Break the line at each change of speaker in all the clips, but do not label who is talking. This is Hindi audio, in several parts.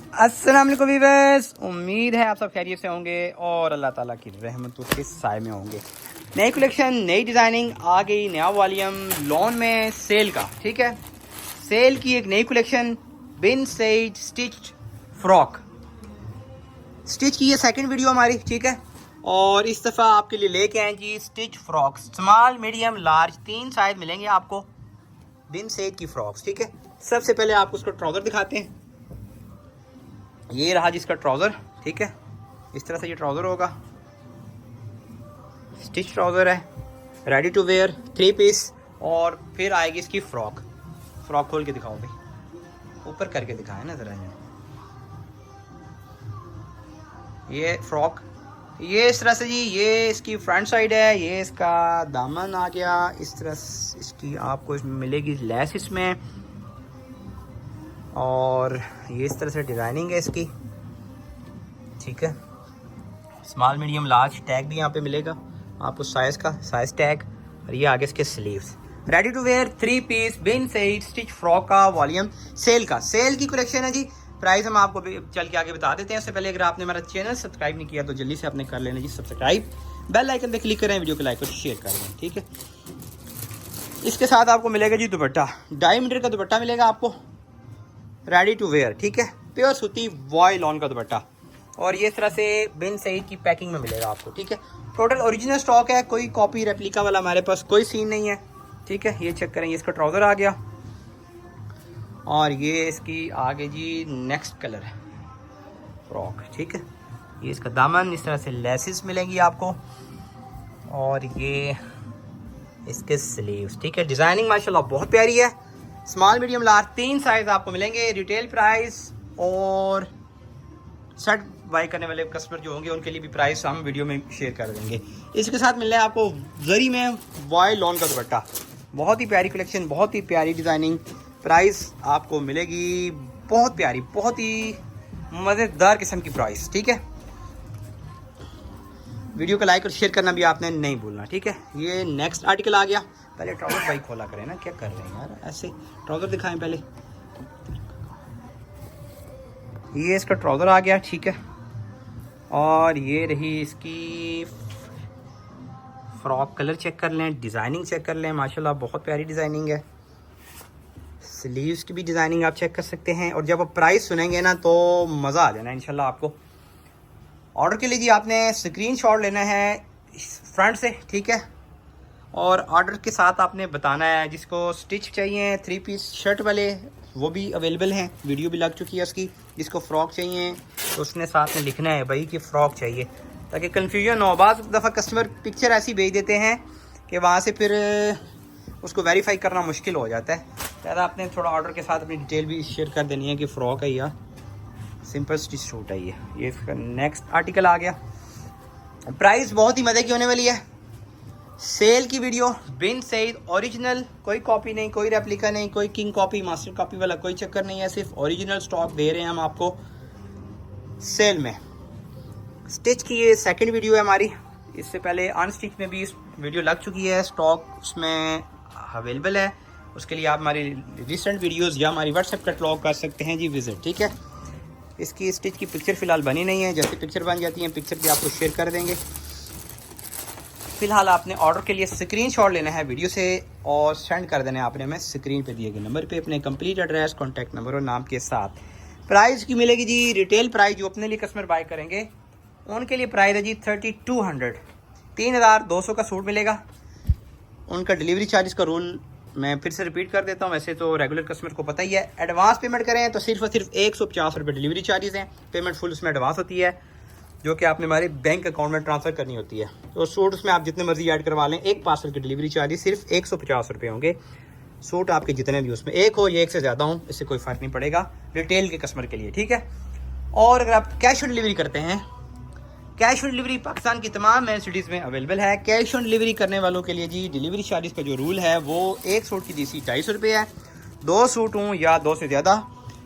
अस्सलाम वालेकुम वीवर्स, उम्मीद है आप सब खैरियत से होंगे और अल्लाह ताला की रहमत के साए में होंगे। नई कलेक्शन, नई डिज़ाइनिंग आ गई, नया वॉल्यूम लॉन में सेल का। ठीक है, सेल की एक नई कलेक्शन बिन सैयद स्टिच्ड फ्रॉक। स्टिच की ये सेकंड वीडियो हमारी, ठीक है। और इस दफ़ा आपके लिए लेके आए जी stitch frock, small medium large 3 size मिलेंगे आपको बिन सैयद की फ्रॉक्स। ठीक है, सबसे पहले आपको उसका ट्राउज़र दिखाते हैं। ये रहा जिसका ट्राउज़र, ठीक है। इस तरह से ये ट्राउज़र होगा, स्टिच ट्राउज़र है, रेडी टू वेयर 3 पीस। और फिर आएगी इसकी फ्रॉक। फ्रॉक खोल के दिखाओ भाई, ऊपर करके दिखाएं ना ज़रा। ये फ्रॉक, ये इस तरह से जी, ये इसकी फ्रंट साइड है, ये इसका दामन आ गया। इस तरह इसकी आपको इसमें मिलेगी लेस इसमें, और ये इस तरह से डिज़ाइनिंग है इसकी, ठीक है। स्मॉल मीडियम लार्ज टैग भी यहाँ पे मिलेगा आपको, साइज़ का साइज़ टैग। और ये आगे इसके sleeves, ready to wear 3 piece Bin Saeed stitch frock का वॉल्यूम सेल का। सेल की कलेक्शन है जी। प्राइस हम आपको चल के आगे बता देते हैं। उससे पहले अगर आपने हमारा चैनल सब्सक्राइब नहीं किया तो जल्दी से आपने कर लेना जी सब्सक्राइब, बेल आइकन पे क्लिक करें, वीडियो को लाइक और शेयर कर दें, ठीक है। इसके साथ आपको मिलेगा जी दुपट्टा, 2.5 मीटर का दुपट्टा मिलेगा आपको, रेडी टू वेयर, ठीक है। प्योर सूती वॉयल लॉन का दुपट्टा, और ये इस तरह से बिन सैयद की पैकिंग में मिलेगा आपको, ठीक है। टोटल ओरिजिनल स्टॉक है, कोई कॉपी रेप्लिका वाला हमारे पास कोई सीन नहीं है, ठीक है। ये चेक करें, ये इसका ट्राउज़र आ गया, और ये इसकी आगे जी नेक्स्ट कलर है फ्रॉक, ठीक है। ये इसका दामन, इस तरह से लेसेस मिलेंगी आपको, और ये इसके स्लीव्स, ठीक है। डिज़ाइनिंग माशाल्लाह बहुत प्यारी है। स्मॉल मीडियम लार्ज 3 साइज़ आपको मिलेंगे। रिटेल प्राइस और सेट बाई करने वाले कस्टमर जो होंगे उनके लिए भी प्राइस हम वीडियो में शेयर कर देंगे। इसके साथ मिल रहा है आपको जरी में वॉयल लॉन का दुपट्टा, बहुत ही प्यारी कलेक्शन, बहुत ही प्यारी डिज़ाइनिंग। प्राइस आपको मिलेगी बहुत प्यारी, बहुत ही मज़ेदार किस्म की प्राइस, ठीक है। वीडियो को लाइक और शेयर करना भी आपने नहीं भूलना, ठीक है। ये नेक्स्ट आर्टिकल आ गया। पहले ट्राउज़र भाई खोला करें ना, क्या कर रहे हैं यार, ऐसे ट्राउज़र दिखाएं पहले। ये इसका ट्राउज़र आ गया, ठीक है। और ये रही इसकी फ्रॉक, कलर चेक कर लें, डिज़ाइनिंग चेक कर लें, माशाल्लाह बहुत प्यारी डिज़ाइनिंग है। स्लीव्स की भी डिज़ाइनिंग आप चेक कर सकते हैं। और जब आप प्राइस सुनेंगे ना तो मज़ा आ जाना इंशाल्लाह आपको। ऑर्डर के लिए जी आपने स्क्रीनशॉट लेना है फ्रंट से, ठीक है। और ऑर्डर के साथ आपने बताना है, जिसको स्टिच चाहिए 3 पीस शर्ट वाले वो भी अवेलेबल हैं, वीडियो भी लग चुकी है उसकी। जिसको फ़्रॉक चाहिए तो उसने साथ में लिखना है भाई कि फ़्रॉक चाहिए, ताकि कन्फ्यूजन हो। बाज़ दफ़ा कस्टमर पिक्चर ऐसी भेज देते हैं कि वहाँ से फिर उसको वेरीफाई करना मुश्किल हो जाता है। ज़्यादा आपने थोड़ा ऑर्डर के साथ अपनी डिटेल भी शेयर कर देनी है कि फ़्रॉक है या सिंपल स्टिच सूट है। ये इसका नेक्स्ट आर्टिकल आ गया। प्राइस बहुत ही मज़े की होने वाली है। सेल की वीडियो बिन सैयद ओरिजिनल, कोई कॉपी नहीं, कोई रेप्लिका नहीं, कोई किंग कॉपी मास्टर कॉपी वाला कोई चक्कर नहीं है। सिर्फ ओरिजिनल स्टॉक दे रहे हैं हम आपको सेल में। स्टिच की ये सेकंड वीडियो है हमारी। इससे पहले अनस्टिच में भी वीडियो लग चुकी है, स्टॉक उसमें अवेलेबल है। उसके लिए आप हमारी रिसेंट वीडियोस या हमारी व्हाट्सएप कैटलॉग कर सकते हैं जी विज़िट, ठीक है। इसकी स्टिच की पिक्चर फ़िलहाल बनी नहीं है, जैसे पिक्चर बन जाती है पिक्चर भी आपको शेयर कर देंगे। फ़िलहाल आपने ऑर्डर के लिए स्क्रीनशॉट लेना है वीडियो से और सेंड कर देना है आपने हमें स्क्रीन पे दिए गए नंबर पे अपने कंप्लीट एड्रेस, कॉन्टैक्ट नंबर और नाम के साथ। प्राइस की मिलेगी जी रिटेल प्राइस, जो अपने लिए कस्टमर बाय करेंगे उनके लिए प्राइस है जी 3200, 3200 का सूट मिलेगा। उनका डिलीवरी चार्जेस का रूल मैं फिर से रिपीट कर देता हूँ, वैसे तो रेगुलर कस्टमर को पता ही है। एडवांस पेमेंट करें तो सिर्फ और सिर्फ 150 रुपये डिलीवरी चार्जेस हैं। पेमेंट फुल उसमें एडवांस होती है, जो कि आपने हमारे बैंक अकाउंट में ट्रांसफ़र करनी होती है। तो सूट उसमें आप जितने मर्जी ऐड करवा लें, एक पार्सल की डिलीवरी चार्जेस सिर्फ 150 रुपये होंगे। सूट आपके जितने भी उसमें एक हो या एक से ज़्यादा हो, इससे कोई फ़र्क नहीं पड़ेगा रिटेल के कस्टमर के लिए, ठीक है। और अगर आप कैश ऑन डिलीवरी करते हैं, कैश ऑन डिलीवरी पाकिस्तान की तमाम मेन सिटीज़ में अवेलेबल है। कैश ऑन डिलीवरी करने वालों के लिए जी डिलीवरी चार्जेस का जो रूल है वो एक सूट की DC 250 रुपये है। 2 सूट हों या 2 से ज़्यादा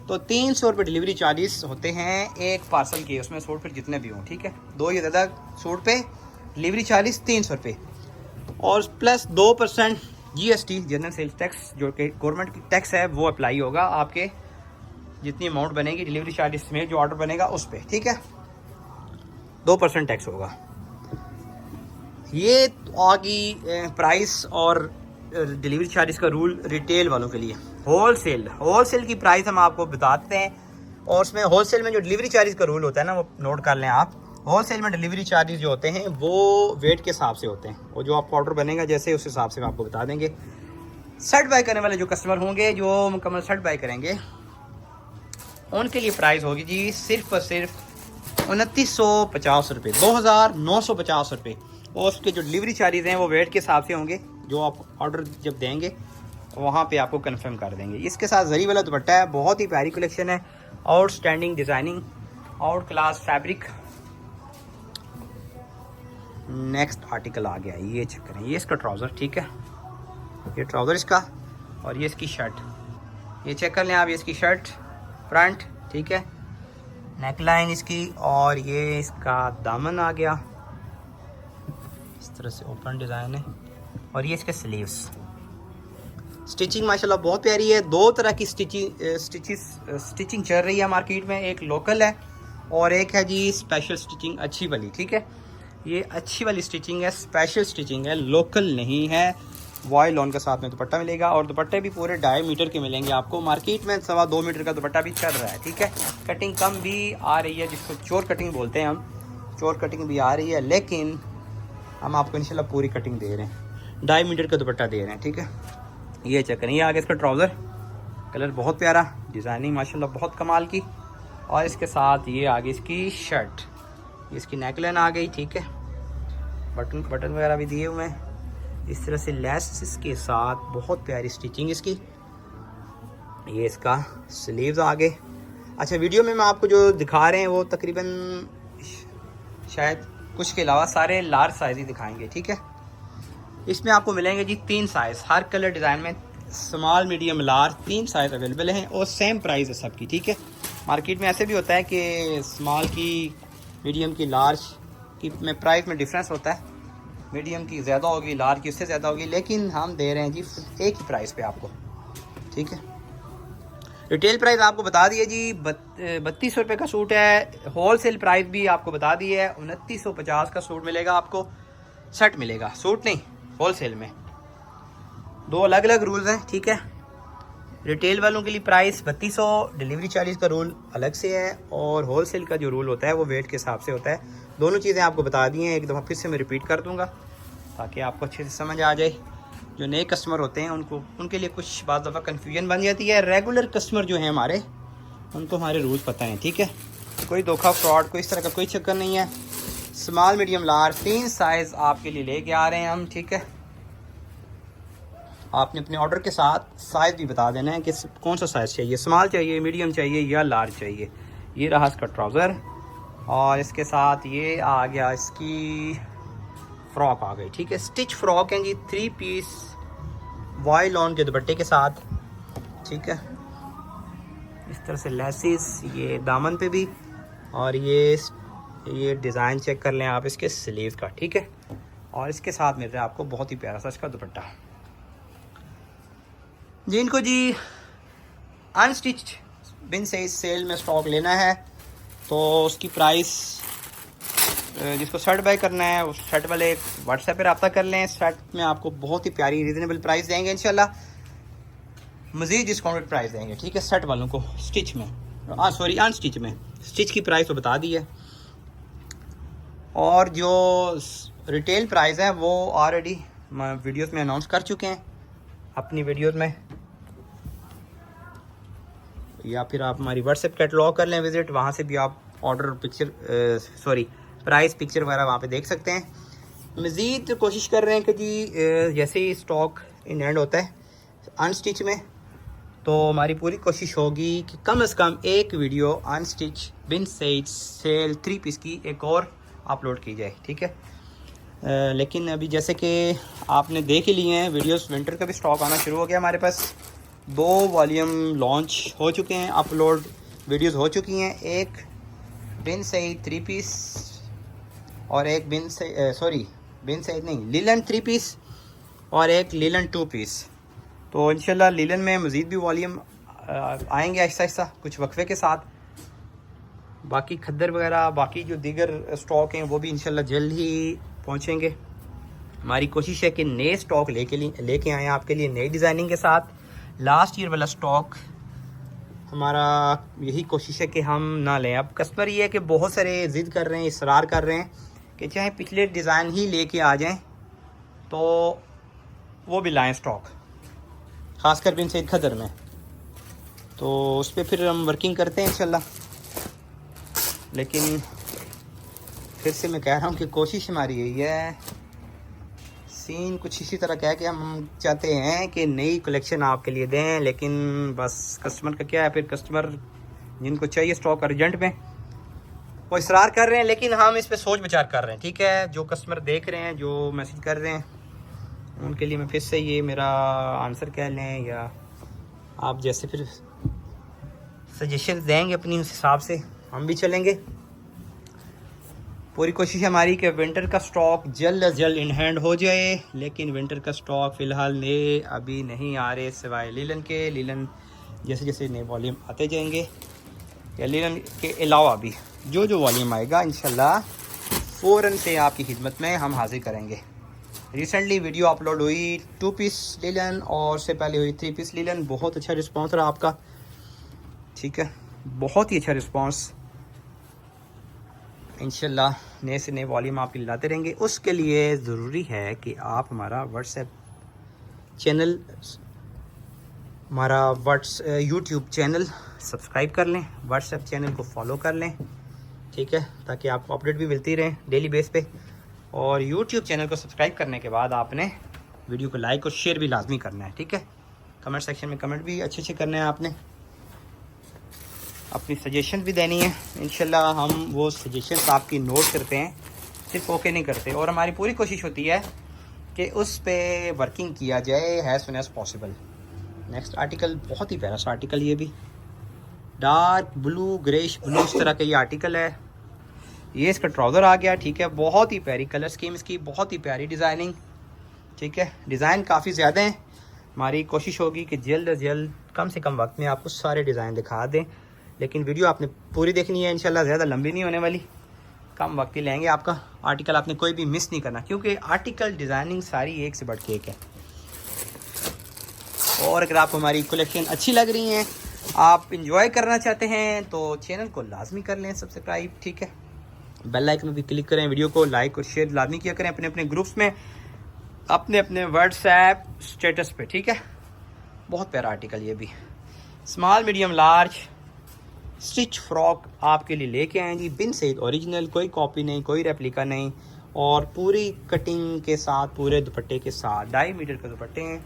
तो 300 रुपये डिलीवरी चार्जेस होते हैं एक पार्सल के, उसमें सूट फिर जितने भी हों, ठीक है। 2 या ज़्यादा सूट पे डिलीवरी चार्जेस 300 रुपये, और plus 2% GST general sales tax जो कि गवर्नमेंट की टैक्स है वो अप्लाई होगा आपके जितनी अमाउंट बनेगी डिलीवरी चार्जेस में जो ऑर्डर बनेगा उस पर, ठीक है। 2% टैक्स होगा। ये आगी प्राइस और डिलीवरी चार्जेस का रूल रिटेल वालों के लिए। होलसेल की प्राइस हम आपको बताते हैं, और उसमें होलसेल में जो डिलीवरी चार्जेस का रूल होता है ना, वो नोट कर लें आप। होलसेल में डिलीवरी चार्जेस जो होते हैं वो वेट के हिसाब से होते हैं, वो जो आपका ऑर्डर बनेगा जैसे उस हिसाब से हम आपको बता देंगे। शर्ट बाय करने वाले जो कस्टमर होंगे, जो मुकम्मल शर्ट बाय करेंगे, उनके लिए प्राइस होगी जी सिर्फ और सिर्फ 2950 रुपये, 2950 रुपये। और उसके जो डिलीवरी चार्जेस हैं वो वेट के हिसाब से होंगे, जो आप ऑर्डर जब देंगे वहाँ पे आपको कंफर्म कर देंगे। इसके साथ जरी वाला दुपट्टा है, बहुत ही प्यारी कलेक्शन है, outstanding designing, out class fabric. Next article आ गया, ये चेक करें, ये इसका ट्राउज़र, ठीक है, ये ट्राउज़र इसका, और ये इसकी शर्ट, ये चेक कर लें आप, ये इसकी शर्ट फ्रंट, ठीक है, नेकलाइन इसकी, और ये इसका दामन आ गया, इस तरह से ओपन डिज़ाइन है, और ये इसके स्लीव्स। स्टिचिंग माशाल्लाह बहुत प्यारी है। दो तरह की स्टिचिंग चल रही है मार्केट में, एक लोकल है और एक है जी स्पेशल स्टिचिंग अच्छी वाली, ठीक है। ये अच्छी वाली स्टिचिंग है, स्पेशल स्टिचिंग है, लोकल नहीं है। वॉयल लॉन के साथ में दुपट्टा मिलेगा, और दुपट्टे भी पूरे 2.5 मीटर के मिलेंगे आपको। मार्केट में 2.25 मीटर का दुपट्टा भी चल रहा है, ठीक है। कटिंग कम भी आ रही है, जिसको चोर कटिंग बोलते हैं हम, चोर कटिंग भी आ रही है, लेकिन हम आपको इंशाल्लाह पूरी कटिंग दे रहे हैं, 2.5 मीटर का दुपट्टा दे रहे हैं, ठीक है। ये चेक करें, ये आगे इसका ट्राउज़र, कलर बहुत प्यारा, डिज़ाइनिंग माशाल्लाह बहुत कमाल की, और इसके साथ ये आगे इसकी शर्ट, इसकी नेकलाइन आ गई, ठीक है, बटन वगैरह भी दिए हुए हैं इस तरह से, लेस के साथ बहुत प्यारी स्टिचिंग इसकी। ये इसका स्लीव्स आ गए। अच्छा, वीडियो में मैं आपको जो दिखा रहे हैं वो तकरीबन शायद कुछ के अलावा सारे लार्ज साइज़ ही दिखाएंगे, ठीक है। इसमें आपको मिलेंगे जी 3 साइज़, हर कलर डिज़ाइन में small medium large 3 size available हैं, और सेम प्राइस है सबकी, ठीक है। मार्केट में ऐसे भी होता है कि स्मॉल की, मीडियम की, लार्ज की में प्राइस में डिफरेंस होता है, मीडियम की ज़्यादा होगी, लार्ज की उससे ज़्यादा होगी, लेकिन हम दे रहे हैं जी एक ही प्राइस पे आपको, ठीक है। रिटेल प्राइस आपको बता दिए जी 3200 रुपये का सूट है। होलसेल प्राइस भी आपको बता दी है, 2950 का सूट मिलेगा आपको, शर्ट मिलेगा, सूट नहीं, होलसेल में। 2 अलग अलग रूल्स हैं, ठीक है। रिटेल वालों के लिए प्राइस 3200, डिलीवरी चार्जेस का रूल अलग से है, और होलसेल का जो रूल होता है वो वेट के हिसाब से होता है। दोनों चीज़ें आपको बता दी हैं, एक दफ़ा फिर से मैं रिपीट कर दूंगा ताकि आपको अच्छे से समझ आ जाए। जो नए कस्टमर होते हैं उनके लिए कुछ बात दफ़ा कन्फ्यूजन बन जाती है। रेगुलर कस्टमर जो हैं हमारे, उनको हमारे रूल्स पता हैं, ठीक है। कोई धोखा, फ्रॉड, कोई इस तरह का कोई चक्कर नहीं है। स्मॉल मीडियम लार्ज 3 साइज़ आपके लिए लेके आ रहे हैं हम, ठीक है। आपने अपने ऑर्डर के साथ साइज़ भी बता देना है कि कौन सा साइज़ चाहिए, स्मॉल चाहिए, मीडियम चाहिए या लार्ज चाहिए। ये रहा इसका ट्राउज़र, और इसके साथ ये आ गया इसकी फ्रॉक आ गई, ठीक है। स्टिच फ्रॉक है जी, 3 पीस वॉयल लॉन के दुपट्टे के साथ, ठीक है। इस तरह से लेसिस, ये दामन पे भी, और ये डिज़ाइन चेक कर लें आप इसके स्लीव का, ठीक है। और इसके साथ मिल रहा है आपको बहुत ही प्यारा सा इसका दुपट्टा। जिनको जी अनस्टिच बिन से सेल में स्टॉक लेना है तो उसकी प्राइस, जिसको शर्ट बाय करना है उस शर्ट वाले व्हाट्सएप पे रब्ता कर लें। शर्ट में आपको बहुत ही प्यारी रीज़नेबल प्राइस देंगे इंशाल्लाह, मज़ीद डिस्काउंटेड प्राइस देंगे, ठीक है। शर्ट वालों को स्टिच में, सॉरी अनस्टिच में, स्टिच की प्राइस तो बता दी है, और जो रिटेल प्राइस है वो ऑलरेडी वीडियोस में अनाउंस कर चुके हैं अपनी वीडियोस में, या फिर आप हमारी व्हाट्सएप कैटलॉग कर लें विज़िट, वहाँ से भी आप ऑर्डर पिक्चर प्राइस पिक्चर वगैरह वहाँ पे देख सकते हैं। मज़ीद कोशिश कर रहे हैं कि जी जैसे ही स्टॉक इन हैंड होता है अनस्टिच में, तो हमारी पूरी कोशिश होगी कि कम से कम एक वीडियो अनस्टिच बिन सेल 3 पीस की एक और अपलोड की जाए, ठीक है। लेकिन अभी जैसे कि आपने देख ही लिए हैं वीडियोस, विंटर का भी स्टॉक आना शुरू हो गया हमारे पास। 2 वॉल्यूम लॉन्च हो चुके हैं, अपलोड वीडियोस हो चुकी हैं। एक बिन सईद 3 पीस और एक बिन सईद नहीं, लीलन 3 पीस और एक लीलन 2 पीस। तो इंशाल्लाह लीलन में मज़ीद भी वॉल्यूम आएंगे आहिस्ता आहिस्ता कुछ वक्फे के साथ। बाकी खद्दर वगैरह बाकी जो दीगर स्टॉक हैं वो भी इंशाल्लाह जल्द ही पहुँचेंगे। हमारी कोशिश है कि नए स्टॉक लेके आएँ आपके लिए नई डिज़ाइनिंग के साथ। लास्ट ईयर वाला स्टॉक हमारा यही कोशिश है कि हम ना लें। अब कस्टमर ये है कि बहुत सारे ज़िद कर रहे हैं, इसरार कर रहे हैं कि चाहे पिछले डिज़ाइन ही लेके आ जाएं तो वो भी लाएं स्टॉक, ख़ासकर बिन सैयद खदर में। तो उस पर फिर हम वर्किंग करते हैं इंशाल्लाह। लेकिन फिर से मैं कह रहा हूँ कि कोशिश हमारी यही है। सीन कुछ इसी तरह का है कि हम चाहते हैं कि नई कलेक्शन आपके लिए दें, लेकिन बस कस्टमर का क्या है, फिर कस्टमर जिनको चाहिए स्टॉक अर्जेंट में वो इसरार कर रहे हैं। लेकिन हम इस पे सोच विचार कर रहे हैं, ठीक है। जो कस्टमर देख रहे हैं, जो मैसेज कर रहे हैं, उनके लिए मैं फिर से ये मेरा आंसर कह लें या आप जैसे फिर सजेशन देंगे अपनी, उस हिसाब से हम भी चलेंगे। पूरी कोशिश है हमारी कि विंटर का स्टॉक जल्द अज जल्द इन हैंड हो जाए। लेकिन विंटर का स्टॉक फ़िलहाल नए अभी नहीं आ रहे, सिवाय लीलन के। लीलन जैसे जैसे नए वॉल्यूम आते जाएंगे या लीलन के अलावा भी जो वॉल्यूम आएगा इंशाल्लाह फ़ौरन से आपकी खिदमत में हम हाजिर करेंगे। रिसेंटली वीडियो अपलोड हुई 2 पीस लीलन और उससे पहले हुई 3 पीस लीलन। बहुत अच्छा रिस्पॉन्स रहा आपका, ठीक है, बहुत ही अच्छा रिस्पॉन्स। इंशाल्लाह नए से नए वॉल्यूम आपके लाते रहेंगे। उसके लिए ज़रूरी है कि आप हमारा व्हाट्सएप चैनल, हमारा यूट्यूब चैनल सब्सक्राइब कर लें, व्हाट्सएप चैनल को फॉलो कर लें, ठीक है, ताकि आपको अपडेट भी मिलती रहे डेली बेस पे। और यूट्यूब चैनल को सब्सक्राइब करने के बाद आपने वीडियो को लाइक और शेयर भी लाजमी करना है, ठीक है। कमेंट सेक्शन में कमेंट भी अच्छे करने हैं आपने, अपनी सजेशन भी देनी है। इंशाल्लाह हम वो सजेशंस आपकी नोट करते हैं, सिर्फ ओके नहीं करते। और हमारी पूरी कोशिश होती है कि उस पे वर्किंग किया जाए as soon as possible. Next article बहुत ही प्यारा सा आर्टिकल, ये भी डार्क ब्लू ग्रेश ब्लू इस तरह का ये आर्टिकल है। ये इसका ट्राउज़र आ गया, ठीक है। बहुत ही प्यारी कलर स्कीम इसकी, बहुत ही प्यारी डिज़ाइनिंग, ठीक है। डिज़ाइन काफ़ी ज़्यादा हैं। हमारी कोशिश होगी कि जल्द अज जल्द कम से कम वक्त में आपको सारे डिज़ाइन दिखा दें। लेकिन वीडियो आपने पूरी देखनी है इंशाल्लाह, ज़्यादा लंबी नहीं होने वाली, कम वक्त ही लेंगे आपका। आर्टिकल आपने कोई भी मिस नहीं करना, क्योंकि आर्टिकल डिज़ाइनिंग सारी एक से बढ़ के एक है। और अगर आपको हमारी कलेक्शन अच्छी लग रही हैं, आप इंजॉय करना चाहते हैं, तो चैनल को लाजमी कर लें सब्सक्राइब, ठीक है। बेल आइकन में भी क्लिक करें, वीडियो को लाइक और शेयर लाजमी किया करें अपने अपने ग्रुप्स में, अपने अपने व्हाट्सएप स्टेटस पे, ठीक है। बहुत प्यारा आर्टिकल ये भी, small medium large stitch frock आपके लिए लेके आए जी, बिन सैयद ओरिजिनल, कोई कॉपी नहीं, कोई रेप्लिका नहीं, और पूरी कटिंग के साथ, पूरे दुपट्टे के साथ। 2.5 मीटर के दुपट्टे हैं,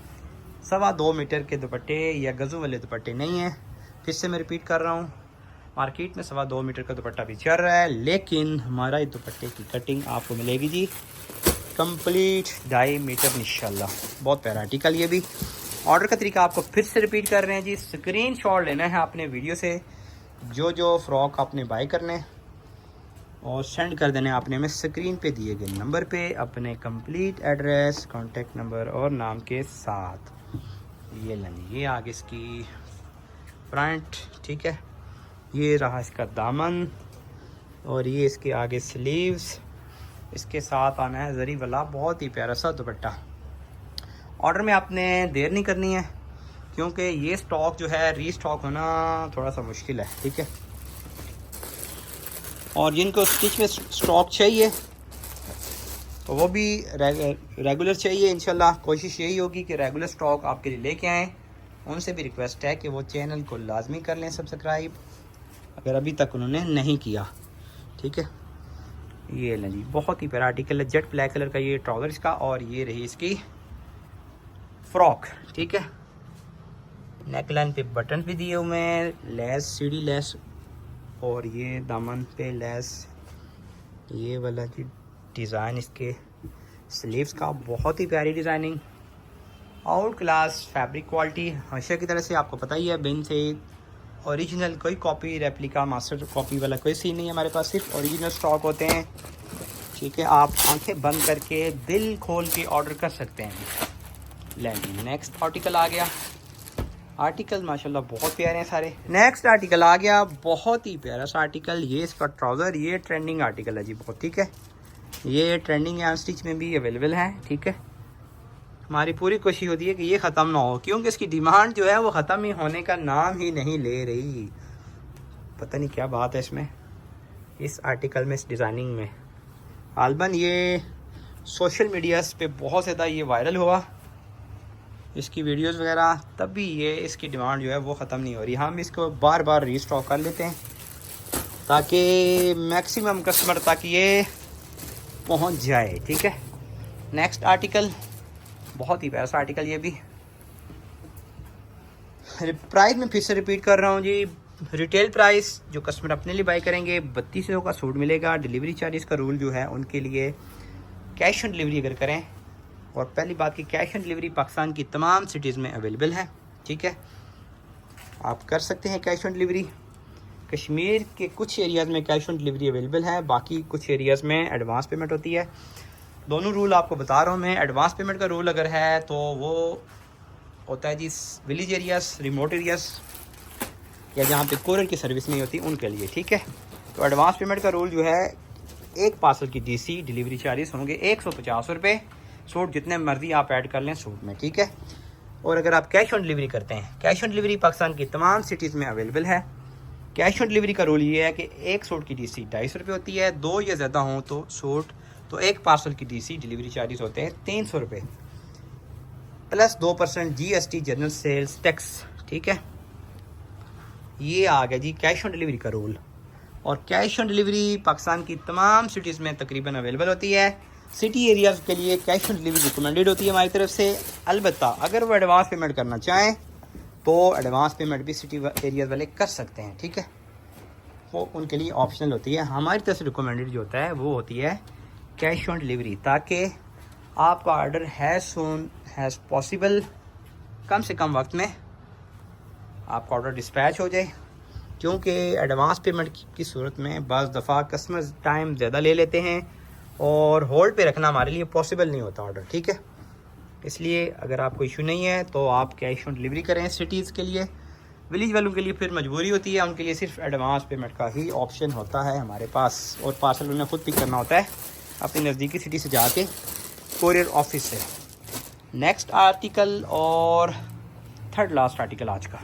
2.25 मीटर के दुपट्टे या गज़ू वाले दुपट्टे नहीं हैं। फिर से मैं रिपीट कर रहा हूँ, मार्केट में 2.25 मीटर का दुपट्टा भी चल रहा है, लेकिन हमारा ये दुपट्टे की कटिंग आपको मिलेगी जी कंप्लीट 2.5 मीटर इंशाल्लाह। बहुत प्यारा आर्टिकल ये भी। ऑर्डर का तरीका आपको फिर से रिपीट कर रहे हैं जी, स्क्रीनशॉट लेना है आपने वीडियो से, जो फ्रॉक आपने बाय करने और सेंड कर देने आपने हमें स्क्रीन पे दिए गए नंबर पे, अपने कंप्लीट एड्रेस, कॉन्टेक्ट नंबर और नाम के साथ। ये लेंगे, ये आगे इसकी फ्रंट, ठीक है, ये रहा इसका दामन, और ये इसके आगे स्लीव्स, इसके साथ आना है जरी वाला बहुत ही प्यारा सा दुपट्टा। ऑर्डर में आपने देर नहीं करनी है, क्योंकि ये स्टॉक जो है रीस्टॉक होना थोड़ा सा मुश्किल है, ठीक है। और जिनको स्टिच में स्टॉक चाहिए तो वो भी रेगुलर चाहिए इंशाल्लाह। कोशिश यही होगी कि रेगुलर स्टॉक आपके लिए लेके आएँ। उनसे भी रिक्वेस्ट है कि वो चैनल को लाजमी कर लें सब्सक्राइब, अगर अभी तक उन्होंने नहीं किया, ठीक है। ये लें जी, बहुत ही प्यारा आर्टिकल है, जेट ब्लैक कलर का ये ट्राउज़र इसका, और ये रही इसकी फ्रॉक, ठीक है। नेकलाइन पे बटन भी दिए हुए हैं, लेस सीढ़ी लेस, और ये दामन पे लेस, ये वाला जी डिज़ाइन इसके स्लीव्स का, बहुत ही प्यारी designing, out class fabric quality. हमेशा की तरह से आपको पता ही है, बिन से ओरिजिनल, कोई कॉपी रेप्लिका मास्टर कॉपी वाला कोई सीन नहीं है हमारे पास, सिर्फ ओरिजिनल स्टॉक होते हैं, ठीक है। आप आंखें बंद करके दिल खोल के ऑर्डर कर सकते हैं। लेंगे नेक्स्ट आर्टिकल आ गया, आर्टिकल माशाल्लाह बहुत प्यारे हैं सारे। नेक्स्ट आर्टिकल आ गया, बहुत ही प्यारा सा आर्टिकल। ये इसका ट्राउज़र, ये ट्रेंडिंग आर्टिकल है जी बहुत, ठीक है। ये ट्रेंडिंग है, स्टिच में भी अवेलेबल है, ठीक है। हमारी पूरी कोशिश होती है कि ये ख़त्म ना हो, क्योंकि इसकी डिमांड जो है वो ख़त्म ही होने का नाम ही नहीं ले रही। पता नहीं क्या बात है इसमें, इस आर्टिकल में, इस डिज़ाइनिंग में। आलबन ये सोशल मीडियाज़ पे बहुत ज़्यादा ये वायरल हुआ, इसकी वीडियोस वगैरह, तब भी ये इसकी डिमांड जो है वो ख़त्म नहीं हो रही। हम इसको बार बार रीस्टॉक कर लेते हैं ताकि मैक्सिमम कस्टमर तक ये पहुंच जाए, ठीक है। नेक्स्ट आर्टिकल, बहुत ही प्यारा आर्टिकल। ये भी प्राइस में फिर से रिपीट कर रहा हूँ जी। रिटेल प्राइस जो कस्टमर अपने लिए बाई करेंगे 3200 का सूट मिलेगा। डिलीवरी चार्जेस का रूल जो है उनके लिए कैश ऑन डिलीवरी अगर करें, और पहली बात की कैश ऑन डिलीवरी पाकिस्तान की तमाम सिटीज़ में अवेलेबल है, ठीक है। आप कर सकते हैं कैश ऑन डिलीवरी। कश्मीर के कुछ एरियाज़ में कैश ऑन डिलीवरी अवेलेबल है, बाकी कुछ एरियाज़ में एडवांस पेमेंट होती है। दोनों रूल आपको बता रहा हूँ मैं। एडवांस पेमेंट का रूल अगर है तो वो होता है जी विलेज एरियाज़, रिमोट एरियाज़, या जहाँ पे कोरियर की सर्विस नहीं होती उनके लिए, ठीक है। तो एडवांस पेमेंट का रूल जो है, एक पार्सल की डीसी डिलीवरी चार्जेस होंगे 150 रुपये। सूट जितने मर्जी आप ऐड कर लें सूट में, ठीक है। और अगर आप कैश ऑन डिलीवरी करते हैं, कैश ऑन डिलीवरी पाकिस्तान की तमाम सिटीज़ में अवेलेबल है। कैश ऑन डिलीवरी का रूल ये है कि एक सूट की डीसी 250 रुपये होती है, 2 या ज़्यादा हों तो सूट, तो एक पार्सल की डीसी डिलीवरी चार्जेस होते हैं 300 रुपये plus 2% GST general sales tax, ठीक है। ये आ गया जी कैश ऑन डिलीवरी का रूल। और कैश ऑन डिलीवरी पाकिस्तान की तमाम सिटीज़ में तकरीबन अवेलेबल होती है। सिटी एरियाज़ के लिए कैश ऑन डिलीवरी रिकमेंडेड होती है हमारी तरफ से। अलबत्ता अगर वो एडवांस पेमेंट करना चाहें तो एडवांस पेमेंट भी सिटी एरियाज़ वाले कर सकते हैं, ठीक है। वो उनके लिए ऑप्शनल होती है। हमारी तरफ से रिकमेंडेड जो होता है वो होती है कैश ऑन डिलीवरी, ताकि आपका order as soon as possible, कम से कम वक्त में आपका ऑर्डर डिस्पैच हो जाए। क्योंकि एडवांस पेमेंट की सूरत में बाज़ दफ़ा कस्टमर्स टाइम ज़्यादा ले लेते हैं और होल्ड पे रखना हमारे लिए पॉसिबल नहीं होता ऑर्डर, ठीक है। इसलिए अगर आपको इशू नहीं है तो आप कैश ऑन डिलीवरी करें सिटीज़ के लिए। विलेज वालों के लिए फिर मजबूरी होती है, उनके लिए सिर्फ एडवांस पेमेंट का ही ऑप्शन होता है हमारे पास, और पार्सल उन्हें खुद पिक करना होता है अपनी नज़दीकी सिटी से जाके कोरियर ऑफिस से। नेक्स्ट आर्टिकल और थर्ड लास्ट आर्टिकल आज का,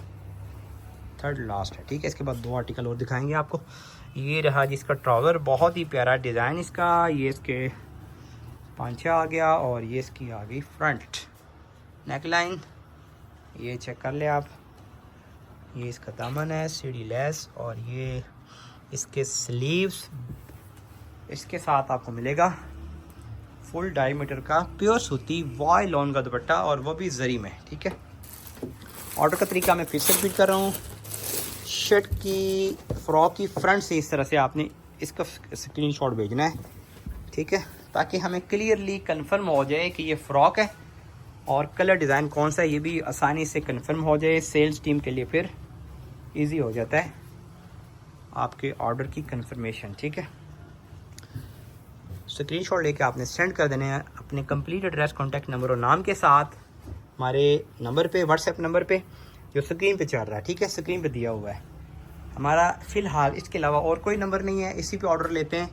थर्ड लास्ट है, ठीक है। इसके बाद 2 आर्टिकल और दिखाएंगे आपको। ये रहा जिसका ट्राउज़र, बहुत ही प्यारा डिज़ाइन इसका। ये इसके पांचा आ गया और ये इसकी आ गई फ्रंट नेक लाइन, ये चेक कर ले आप। ये इसका दामन है सीढ़ी लेस, और ये इसके स्लीव्स। इसके साथ आपको मिलेगा फुल डायमीटर का प्योर सूती वॉय लॉन का दुपट्टा, और वो भी जरी में, ठीक है। ऑर्डर का तरीका मैं फिर से रिपीट कर रहा हूँ। शर्ट की फ्रॉक की फ्रंट से इस तरह से आपने इसका स्क्रीनशॉट भेजना है, ठीक है, ताकि हमें क्लियरली कंफर्म हो जाए कि ये फ़्रॉक है और कलर डिज़ाइन कौन सा है, ये भी आसानी से कंफर्म हो जाए। सेल्स टीम के लिए फिर इजी हो जाता है आपके ऑर्डर की कंफर्मेशन, ठीक है। स्क्रीनशॉट लेके आपने सेंड कर देने हैं अपने कंप्लीट एड्रेस, कॉन्टैक्ट नंबर और नाम के साथ हमारे नंबर पे, व्हाट्सएप नंबर पे जो स्क्रीन पे चल रहा है, ठीक है, स्क्रीन पे दिया हुआ है हमारा। फ़िलहाल इसके अलावा और कोई नंबर नहीं है, इसी पे ऑर्डर लेते हैं।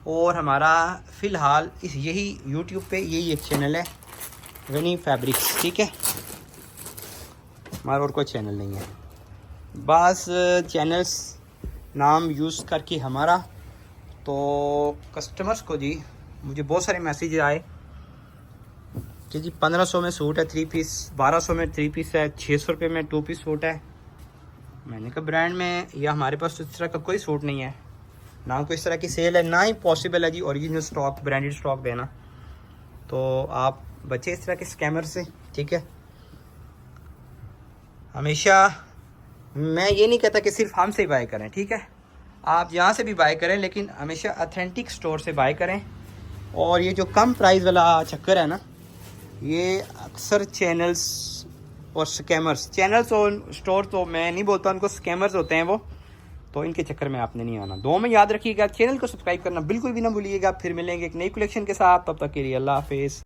और हमारा फ़िलहाल इस यही यूट्यूब पे यही एक चैनल है गनी फैब्रिक्स, ठीक है। हमारा और कोई चैनल नहीं है, बस चैनल्स नाम यूज़ करके हमारा। तो कस्टमर्स को जी मुझे बहुत सारे मैसेज आए कि जी 1500 में सूट है 3 पीस, 1200 में 3 पीस है, 600 रुपये में 2 पीस सूट है। मैंने कहा ब्रांड में या हमारे पास इस तरह का कोई सूट नहीं है, ना कोई इस तरह की सेल है, ना ही पॉसिबल है जी ओरिजिनल स्टॉक ब्रांडेड स्टॉक देना। तो आप बचे इस तरह के स्कैमर से, ठीक है। हमेशा मैं ये नहीं कहता कि सिर्फ हमसे ही बाय करें, ठीक है, आप जहाँ से भी बाय करें, लेकिन हमेशा ऑथेंटिक स्टोर से बाय करें। और ये जो कम प्राइस वाला चक्कर है ना, ये अक्सर चैनल्स और स्कैमर्स, चैनल्स और स्टोर तो मैं नहीं बोलता, उनको स्कैमर्स होते हैं वो, तो इनके चक्कर में आपने नहीं आना। 2 में याद रखिएगा, चैनल को सब्सक्राइब करना बिल्कुल भी ना भूलिएगा। फिर मिलेंगे एक नई कलेक्शन के साथ, तब तक के लिए अल्लाह हाफिज़।